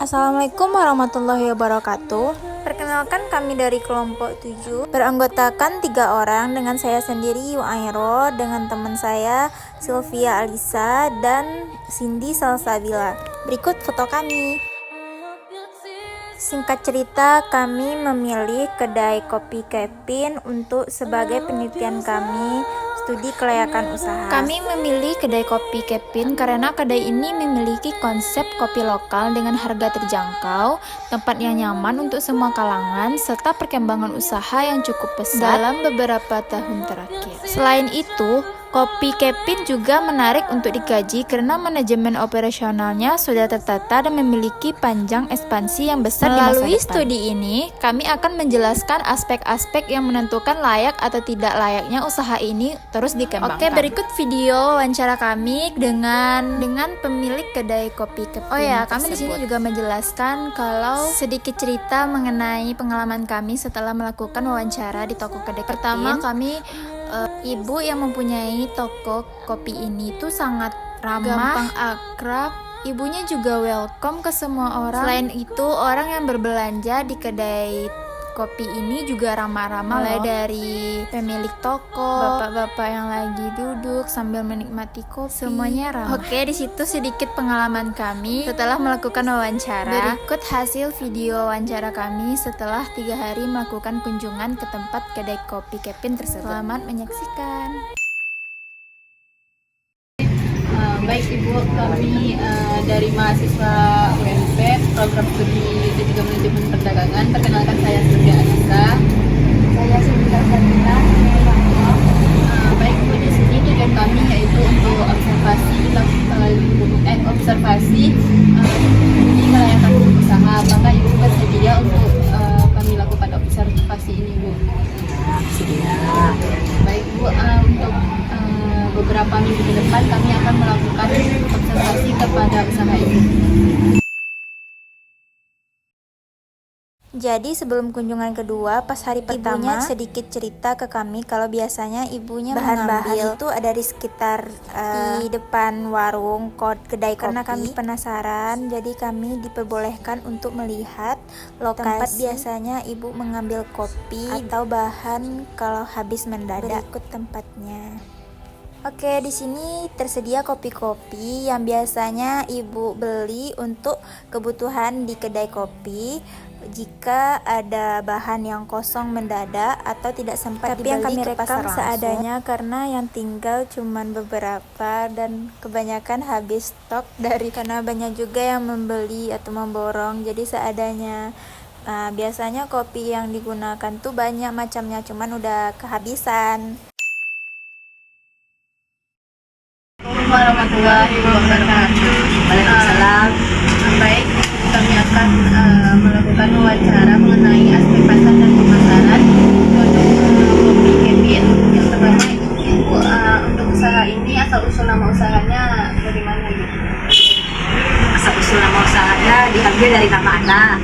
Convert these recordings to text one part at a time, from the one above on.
Assalamualaikum warahmatullahi wabarakatuh. Perkenalkan, kami dari kelompok 7 beranggotakan 3 orang dengan saya sendiri Yuairo, dengan teman saya Sylvia Alisa dan Cindy Salsabila. Berikut foto kami. Singkat cerita, kami memilih kedai kopi Kevin untuk sebagai penelitian kami studi kelayakan usaha. Kami memilih kedai kopi Kevin karena kedai ini memiliki konsep kopi lokal dengan harga terjangkau, tempat yang nyaman untuk semua kalangan, serta perkembangan usaha yang cukup pesat dalam beberapa tahun terakhir. Selain itu, kopi Kevin juga menarik untuk dikaji karena manajemen operasionalnya sudah tertata dan memiliki panjang ekspansi yang besar di masa depan. Melalui studi ini, kami akan menjelaskan aspek-aspek yang menentukan layak atau tidak layaknya usaha ini terus dikembangkan. Oke, berikut video wawancara kami dengan pemilik kedai kopi Kevin. Oh ya, kami di sini juga menjelaskan kalau sedikit cerita mengenai pengalaman kami setelah melakukan wawancara di toko kedai Kevin. Pertama, kami ibu yang mempunyai toko kopi ini tuh sangat ramah, gampang akrab. Ibunya juga welcome ke semua orang. Selain itu, orang yang berbelanja di kedai kopi ini juga ramah-ramah, mulai dari pemilik toko, bapak-bapak yang lagi duduk sambil menikmati kopi, semuanya ramah. Oke, di situ sedikit pengalaman kami setelah melakukan wawancara. Berikut hasil video wawancara kami setelah 3 hari melakukan kunjungan ke tempat kedai kopi Kevin tersebut. Selamat menyaksikan. Baik Ibu, kami dari mahasiswa UNP program studi D3 Manajemen Perdagangan. Perkenalkan, saya Sylvia Alisa. Saya Cindy Salsabila. Baik Ibu, di sini tujuan kami yaitu untuk observasi di kelayakan usaha. Apakah Ibu bersedia untuk kami lakukan observasi ini, Bu? Bersedia. Baik Bu, untuk beberapa minggu ke depan kami akan melakukan observasi kepada usaha ini. Jadi sebelum kunjungan kedua, pas hari pertama, ibunya sedikit cerita ke kami kalau biasanya ibunya bahan-bahan itu ada di sekitar di depan warung kedai kopi. Karena kami penasaran, jadi kami diperbolehkan untuk melihat lokasi tempat biasanya ibu mengambil kopi atau bahan kalau habis mendadak. Berikut tempatnya. Oke, di sini tersedia kopi-kopi yang biasanya ibu beli untuk kebutuhan di kedai kopi jika ada bahan yang kosong mendadak atau tidak sempat dibeli. Tapi yang kami rekam seadanya karena yang tinggal cuman beberapa dan kebanyakan habis stok karena banyak juga yang membeli atau memborong, jadi seadanya. Nah, biasanya kopi yang digunakan tuh banyak macamnya, cuman udah kehabisan. Warahmatullahi wabarakatuh. Waalaikumsalam. Baik, kami akan melakukan wawancara mengenai aspek pasar dan pemasaran untuk kopi Kevin. Yang pertama Ibu, untuk usaha ini asal usul nama usahanya dari mana Ibu? Asal usul nama usahanya diambil dari nama anak.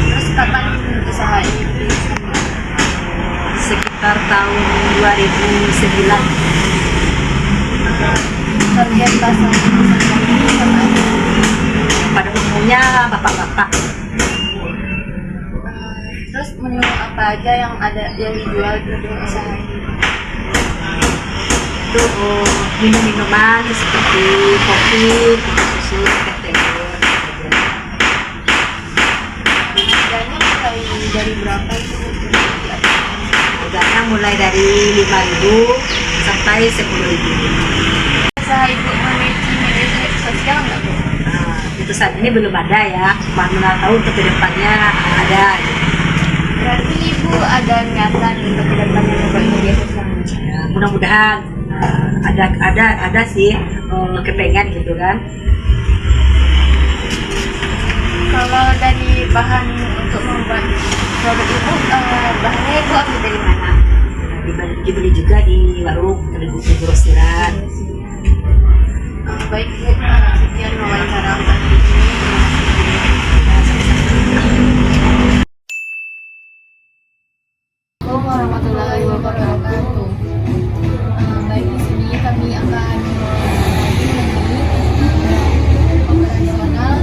Terus kapan usaha ini? Sekitar tahun 2009. Target pasar Pada umumnya bapak-bapak. Terus menu apa aja yang dijual di usaha ini? Itu minum-minuman seperti kopi, susu, teh tewur. Harganya mulai dari berapa itu? Harganya mulai dari 5.000 sampai 10.000. Usaha Ibu memiliki media sosial nggak Bu? Nah, itu saat ini belum ada ya, mana tahu untuk kedepannya ada. Berarti Ibu ada niatan untuk kedepannya membuat media sosial? Ya, mudah-mudahan ada sih kepengen gitu kan. Kalau dari bahan untuk membuat produk Ibu, bahannya Ibu ambil dari mana? Dibeli juga di warung, di grosiran. Baik Bu, sekian wawancara untuk hari ini. Assalamualaikum warahmatullahi wabarakatuh. Baik, di sini kami akan operasional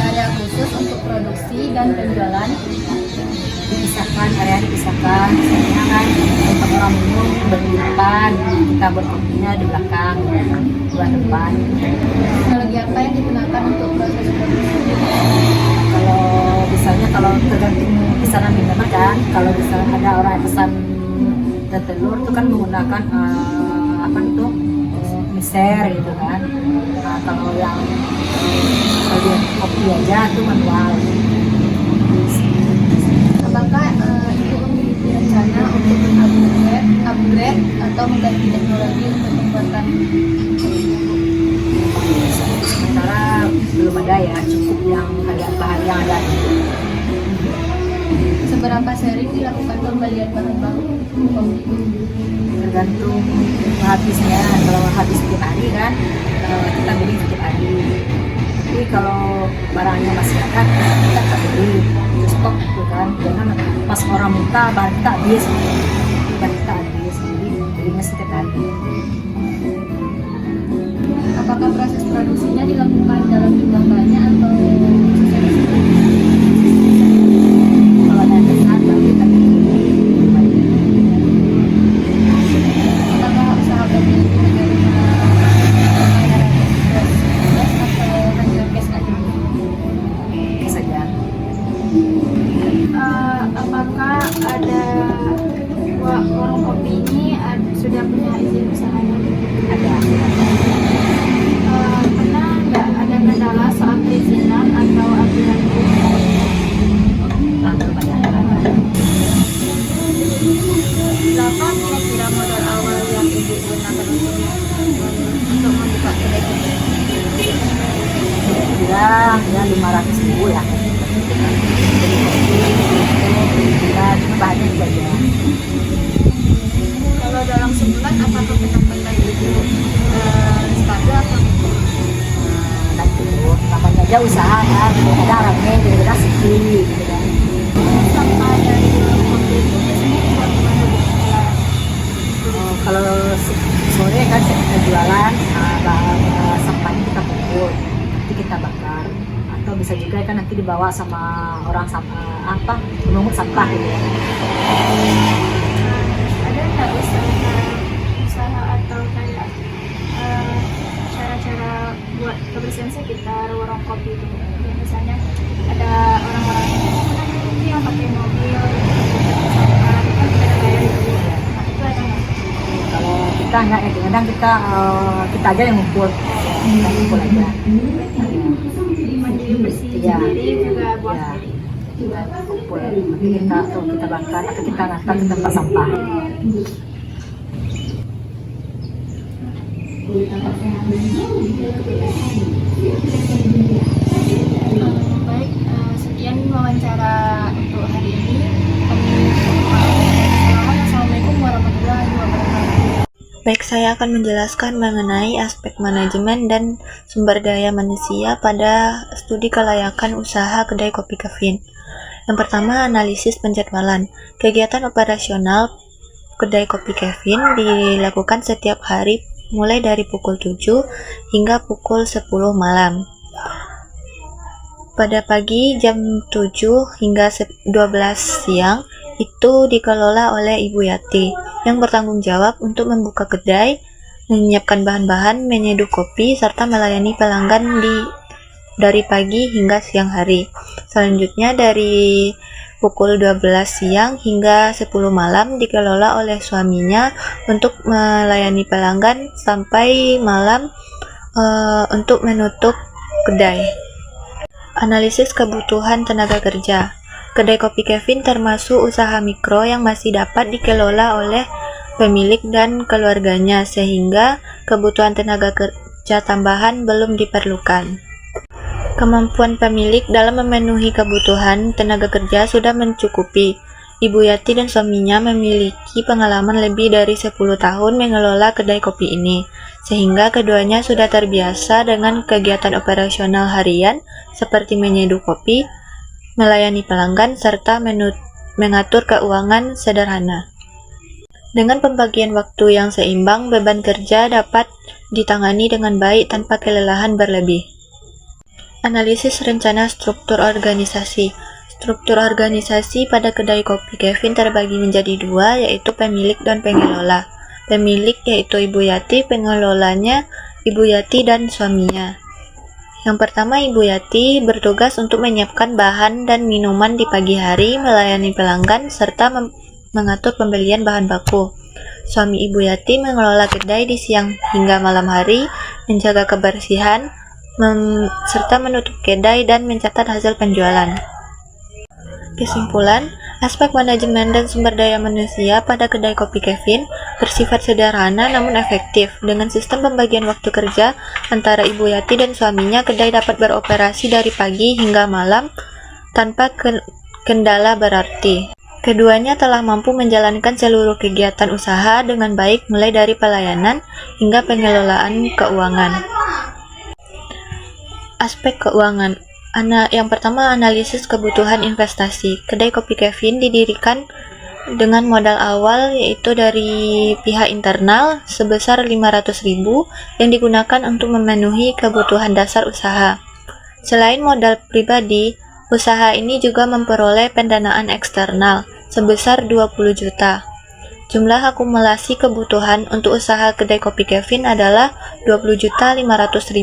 area khusus untuk produksi dan penjualan? Dipisahkan, area dipisahkan. Misalnya kan untuk orang minum di depan, kita buat kopinya di belakang, buat depan. Teknologi apa yang digunakan untuk proses produksi? Kalau misalnya kalau tergantung pesanan minuman kan, kalau misalnya ada orang yang pesan telur itu kan menggunakan apa itu mixer gitu kan. Nah, kalau yang kopi aja itu manual. Apakah Ibu memiliki rencana untuk upgrade atau mengganti teknologi untuk pembuatan? Sementara belum ada ya, cukup yang ada bahan yang ada. Seberapa sering dilakukan pembelian bahan baku kopi? Tergantung habisnya. Kalau habis setiap hari kan kita beli setiap hari. Tapi kalau barangnya masih ada kita tak beli, kita stok gitu kan. Jangan pas orang minta bahan kita habis, jadi belinya setiap hari. Apakah proses produksinya dilakukan dalam jumlah banyak atau Kalau ada pesan baru kita beli. apakah usaha kopi itu menerima pembayaran cash atau hanya cash aja? Oke saja. Apakah ada warung kopi ini sudah punya izin usahanya? Ada. Pernah nggak ada kendala saat perizinan atau aturan Belum ada. berapa kira-kira modal awal yang Ibu gunakan untuk membuka kedai kopi? Kira ya 500.000 lah. Kita cuma bahannya saja. Kalau dalam sebulan apakah pendapatan Ibu stabil atau Dan itu namanya aja usaha kan, ada orangnya jadi kita sepi gitu kan. sampah dari warung kopi itu biasanya dibuat kemana Bu? Kalau sore kan kita jualan, sampahnya kita kumpul, nanti kita bakar. Atau bisa juga kan nanti dibawa sama orang pemungut sampah gitu ya. Ada nggak usaha atau kayak cara-cara buat kebersihan sekitar warung kopi itu? Ya, misalnya ada orang-orang yang pakai mobil sampah itu kan kita bayar dulu. Nah, itu ada nggak? Kalau kita enggak ya, kadang kita aja yang ngumpul, kita ngumpul aja. Mandiri bersih Iya. sendiri juga buang Iya. sendiri. Kita kumpul, nanti kita bakar atau kita ngantar ke tempat sampah. Baik, sekian wawancara untuk hari ini. Assalamualaikum warahmatullahi wabarakatuh. Baik, saya akan menjelaskan mengenai aspek manajemen dan sumber daya manusia pada studi kelayakan usaha kedai kopi kafein. Yang pertama, analisis penjadwalan. Kegiatan operasional kedai kopi kafein dilakukan setiap hari mulai dari pukul 7 hingga pukul 10 malam. Pada pagi jam 7 hingga 12 siang itu dikelola oleh Ibu Yati yang bertanggung jawab untuk membuka kedai, menyiapkan bahan-bahan, menyeduh kopi, serta melayani pelanggan dari pagi hingga siang hari. Selanjutnya dari pukul 12 siang hingga 10 malam dikelola oleh suaminya untuk melayani pelanggan sampai malam untuk menutup kedai. Analisis kebutuhan tenaga kerja. Kedai kopi kafein termasuk usaha mikro yang masih dapat dikelola oleh pemilik dan keluarganya sehingga kebutuhan tenaga kerja tambahan belum diperlukan. Kemampuan pemilik dalam memenuhi kebutuhan tenaga kerja sudah mencukupi. Ibu Yati dan suaminya memiliki pengalaman lebih dari 10 tahun mengelola kedai kopi ini, sehingga keduanya sudah terbiasa dengan kegiatan operasional harian seperti menyeduh kopi, melayani pelanggan, serta mengatur keuangan sederhana. Dengan pembagian waktu yang seimbang, beban kerja dapat ditangani dengan baik tanpa kelelahan berlebih. Analisis rencana struktur organisasi. Struktur organisasi pada kedai kopi Kevin terbagi menjadi dua, yaitu pemilik dan pengelola. Pemilik yaitu Ibu Yati, pengelolanya Ibu Yati dan suaminya. Yang pertama, Ibu Yati bertugas untuk menyiapkan bahan dan minuman di pagi hari, melayani pelanggan, serta mengatur pembelian bahan baku. Suami Ibu Yati mengelola kedai di siang hingga malam hari, menjaga kebersihan, serta menutup kedai dan mencatat hasil penjualan. Kesimpulan, aspek manajemen dan sumber daya manusia pada kedai kopi Kevin bersifat sederhana namun efektif. Dengan sistem pembagian waktu kerja antara Ibu Yati dan suaminya, kedai dapat beroperasi dari pagi hingga malam tanpa kendala berarti. Keduanya telah mampu menjalankan seluruh kegiatan usaha dengan baik, mulai dari pelayanan hingga pengelolaan keuangan. Aspek keuangan. Yang pertama, analisis kebutuhan investasi. Kedai kopi Kevin didirikan dengan modal awal yaitu dari pihak internal sebesar 500.000 yang digunakan untuk memenuhi kebutuhan dasar usaha. Selain modal pribadi, usaha ini juga memperoleh pendanaan eksternal sebesar 20 juta. Jumlah akumulasi kebutuhan untuk usaha kedai kopi Kevin adalah 20.500.000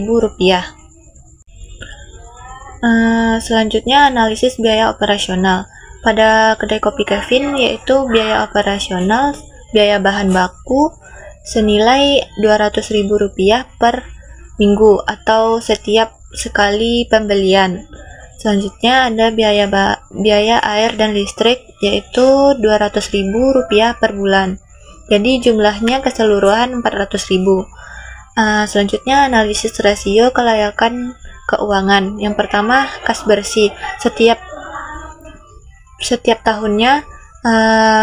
rupiah. Selanjutnya, analisis biaya operasional. Pada kedai kopi Kevin yaitu biaya operasional, biaya bahan baku senilai 200.000 rupiah per minggu atau setiap sekali pembelian. Selanjutnya ada biaya air dan listrik yaitu 200.000 rupiah per bulan. Jadi jumlahnya keseluruhan 400.000. Selanjutnya analisis rasio kelayakan keuangan. Yang pertama, kas bersih. Setiap tahunnya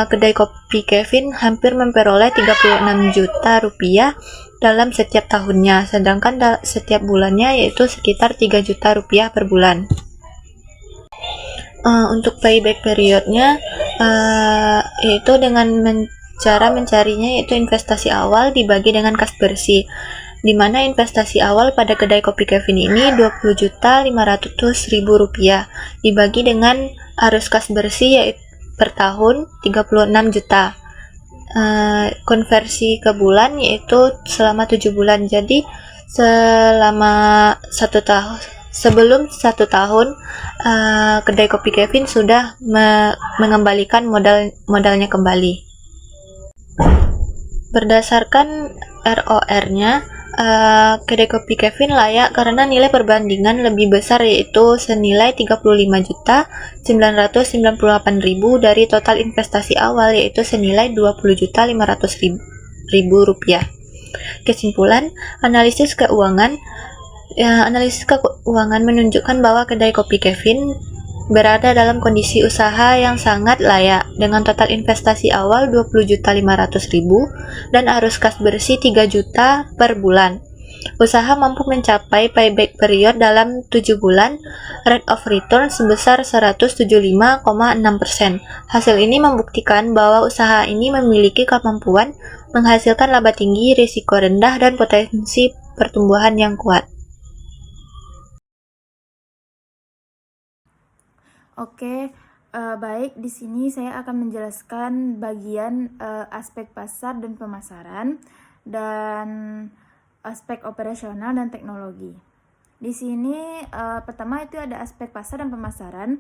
kedai kopi Kevin hampir memperoleh 36 juta rupiah dalam setiap tahunnya, sedangkan setiap bulannya yaitu sekitar 3 juta rupiah per bulan. Untuk payback periodnya yaitu dengan cara mencarinya yaitu investasi awal dibagi dengan kas bersih, di mana investasi awal pada kedai kopi Kevin ini 20.500.000 rupiah dibagi dengan arus kas bersih yaitu per tahun 36 juta. Konversi ke bulan yaitu selama 7 bulan. Jadi selama 1 tahun, sebelum 1 tahun kedai kopi Kevin sudah mengembalikan modalnya kembali. Berdasarkan ROR-nya, kedai kopi Kevin layak karena nilai perbandingan lebih besar yaitu senilai 35.998.000 dari total investasi awal yaitu senilai 20.500.000 rupiah. Kesimpulan, analisis keuangan menunjukkan bahwa kedai kopi Kevin berada dalam kondisi usaha yang sangat layak dengan total investasi awal 20.500.000 dan arus kas bersih 3 juta per bulan. Usaha mampu mencapai payback period dalam 7 bulan, rate of return sebesar 175,6%. Hasil ini membuktikan bahwa usaha ini memiliki kemampuan menghasilkan laba tinggi, risiko rendah, dan potensi pertumbuhan yang kuat. Oke, baik, di sini saya akan menjelaskan bagian aspek pasar dan pemasaran dan aspek operasional dan teknologi. Di sini pertama itu ada aspek pasar dan pemasaran.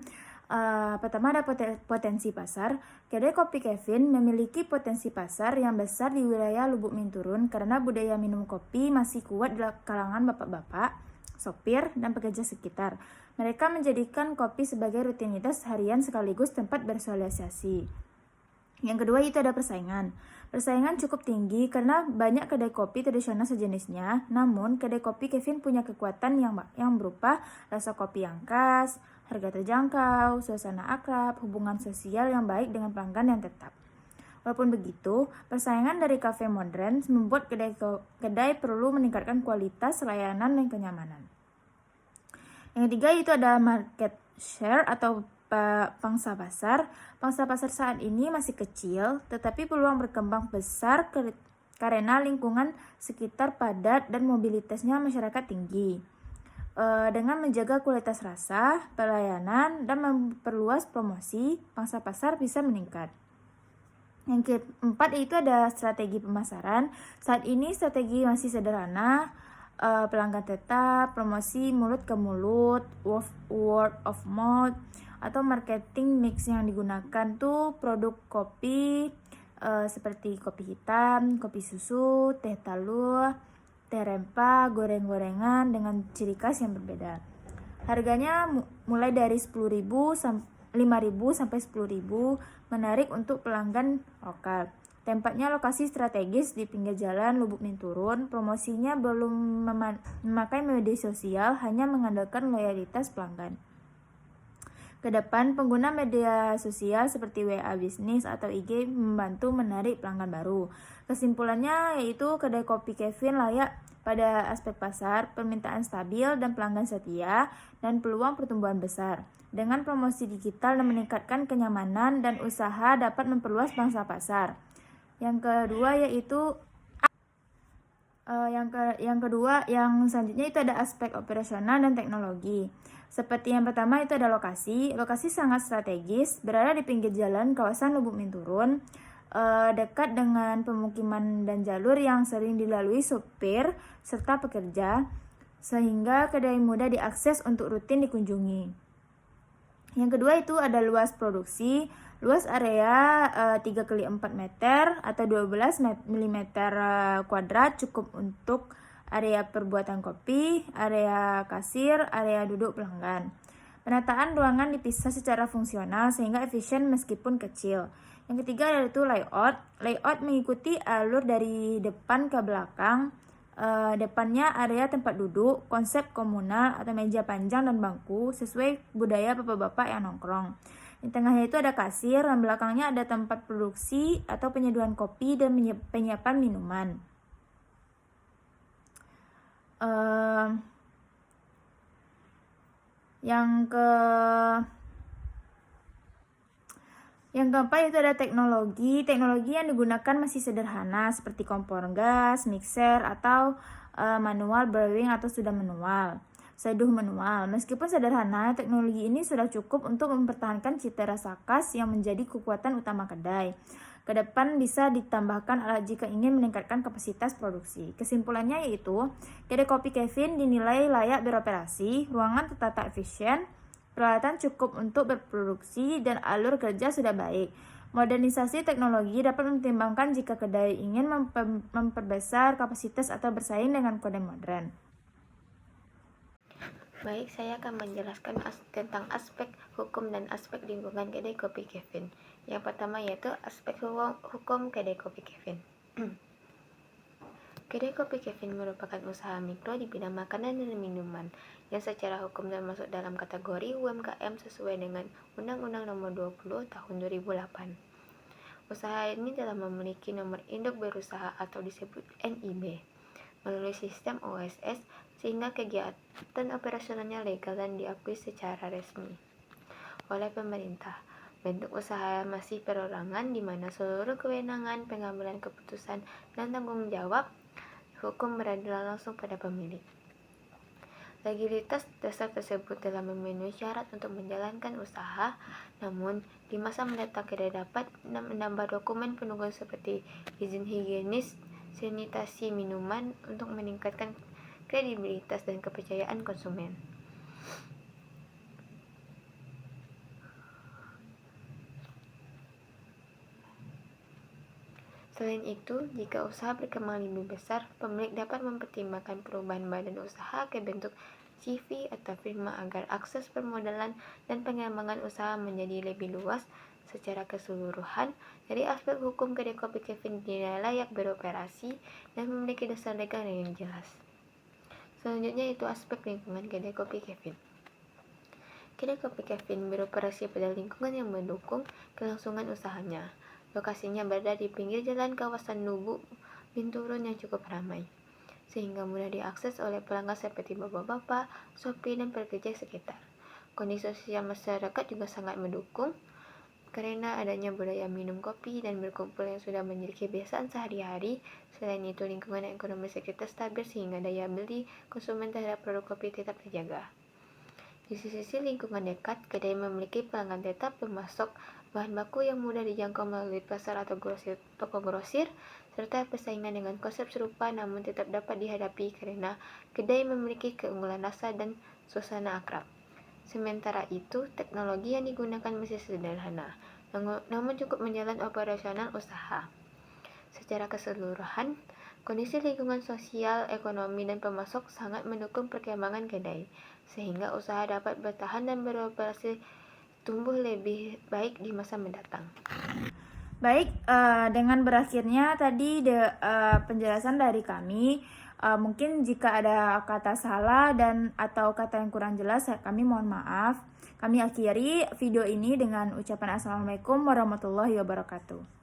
Pertama ada potensi pasar. Kedai kopi Kevin memiliki potensi pasar yang besar di wilayah Lubuk Minturun karena budaya minum kopi masih kuat di kalangan bapak-bapak, sopir, dan pekerja sekitar. Mereka menjadikan kopi sebagai rutinitas harian sekaligus tempat bersosialisasi. Yang kedua itu ada persaingan. Persaingan cukup tinggi karena banyak kedai kopi tradisional sejenisnya, namun kedai kopi Kevin punya kekuatan yang berupa rasa kopi yang khas, harga terjangkau, suasana akrab, hubungan sosial yang baik dengan pelanggan yang tetap. Walaupun begitu, persaingan dari kafe modern membuat kedai perlu meningkatkan kualitas layanan dan kenyamanan. Yang ketiga itu ada market share atau pangsa pasar. Pangsa pasar saat ini masih kecil, tetapi peluang berkembang besar karena lingkungan sekitar padat dan mobilitasnya masyarakat tinggi. dengan menjaga kualitas rasa, pelayanan, dan memperluas promosi, pangsa pasar bisa meningkat. Yang keempat itu ada strategi pemasaran. Saat ini strategi masih sederhana, pelanggan tetap, promosi mulut ke mulut, word of mouth, atau marketing mix yang digunakan tuh produk kopi seperti kopi hitam, kopi susu, teh talua, teh rempah, goreng-gorengan dengan ciri khas yang berbeda. Harganya mulai dari 5.000 sampai 10.000, menarik untuk pelanggan lokal. Tempatnya lokasi strategis di pinggir jalan Lubuk Minturun. Promosinya belum memakai media sosial, hanya mengandalkan loyalitas pelanggan. Kedepan, pengguna media sosial seperti WA Bisnis atau IG membantu menarik pelanggan baru. Kesimpulannya yaitu kedai kopi Kevin layak pada aspek pasar, permintaan stabil dan pelanggan setia, dan peluang pertumbuhan besar. Dengan promosi digital dan meningkatkan kenyamanan dan usaha dapat memperluas pangsa pasar. Yang kedua yaitu yang selanjutnya itu ada aspek operasional dan teknologi. Seperti yang pertama itu ada lokasi. Lokasi sangat strategis, berada di pinggir jalan kawasan Lubuk Minturun, dekat dengan pemukiman dan jalur yang sering dilalui sopir serta pekerja, sehingga kedai mudah diakses untuk rutin dikunjungi. Yang kedua itu ada luas produksi. Luas area 3x4 meter atau 12 mm kuadrat cukup untuk area perbuatan kopi, area kasir, area duduk pelanggan. Penataan ruangan dipisah secara fungsional sehingga efisien meskipun kecil. Yang ketiga yaitu layout. Layout mengikuti alur dari depan ke belakang. Depannya area tempat duduk, konsep komunal atau meja panjang dan bangku sesuai budaya bapak-bapak yang nongkrong. Di tengahnya itu ada kasir, dan belakangnya ada tempat produksi atau penyediaan kopi dan penyiapan minuman. Yang keempat itu ada teknologi. Teknologi yang digunakan masih sederhana seperti kompor gas, mixer, atau manual brewing atau seduh manual. Meskipun sederhana, teknologi ini sudah cukup untuk mempertahankan cita rasa khas yang menjadi kekuatan utama kedai. Kedepan bisa ditambahkan alat jika ingin meningkatkan kapasitas produksi. Kesimpulannya yaitu, kedai kopi Kevin dinilai layak beroperasi, ruangan tertata efisien, peralatan cukup untuk berproduksi, dan alur kerja sudah baik. Modernisasi teknologi dapat mempertimbangkan jika kedai ingin memperbesar kapasitas atau bersaing dengan kode modern. Baik, saya akan menjelaskan tentang aspek hukum dan aspek lingkungan kedai kopi Kevin. Yang pertama yaitu aspek hukum kedai kopi Kevin. Kedai kopi Kevin merupakan usaha mikro di bidang makanan dan minuman yang secara hukum termasuk dalam kategori UMKM sesuai dengan Undang-Undang Nomor 20 Tahun 2008. Usaha ini telah memiliki nomor induk berusaha atau disebut NIB melalui sistem OSS sehingga kegiatan operasionalnya legal dan diakui secara resmi oleh pemerintah. Bentuk usaha masih perorangan di mana seluruh kewenangan, pengambilan keputusan, dan tanggung jawab hukum berada langsung pada pemilik. Legalitas dasar tersebut telah memenuhi syarat untuk menjalankan usaha, namun di masa mendatang kedai dapat menambah dokumen pendukung seperti izin higienis, sanitasi minuman untuk meningkatkan kredibilitas dan kepercayaan konsumen. Selain itu, jika usaha berkembang lebih besar, pemilik dapat mempertimbangkan perubahan badan usaha ke bentuk CV atau firma agar akses permodalan dan pengembangan usaha menjadi lebih luas. Secara keseluruhan, dari aspek hukum kedai kopi Kevin dinilai layak beroperasi dan memiliki dasar legal yang jelas. Selanjutnya itu aspek lingkungan kedai kopi Kevin. Kedai kopi Kevin beroperasi pada lingkungan yang mendukung kelangsungan usahanya. Lokasinya berada di pinggir jalan kawasan Lubuk Minturun yang cukup ramai, sehingga mudah diakses oleh pelanggan seperti bapak-bapak, sopir, dan pekerja sekitar. Kondisi sosial masyarakat juga sangat mendukung. karena adanya budaya minum kopi dan berkumpul yang sudah menjadi kebiasaan sehari-hari. Selain itu, lingkungan ekonomi sekitar stabil sehingga daya beli konsumen terhadap produk kopi tetap terjaga. Di sisi lingkungan dekat, kedai memiliki pelanggan tetap, pemasok bahan baku yang mudah dijangkau melalui pasar atau toko grosir, serta persaingan dengan konsep serupa namun tetap dapat dihadapi karena kedai memiliki keunggulan rasa dan suasana akrab. Sementara itu, teknologi yang digunakan masih sederhana, namun cukup menjalan operasional usaha. Secara keseluruhan, kondisi lingkungan sosial, ekonomi, dan pemasok sangat mendukung perkembangan kedai, sehingga usaha dapat bertahan dan beroperasi tumbuh lebih baik di masa mendatang. Baik, dengan berakhirnya tadi penjelasan dari kami, mungkin jika ada kata salah dan atau kata yang kurang jelas, kami mohon maaf. Kami akhiri video ini dengan ucapan Assalamualaikum warahmatullahi wabarakatuh.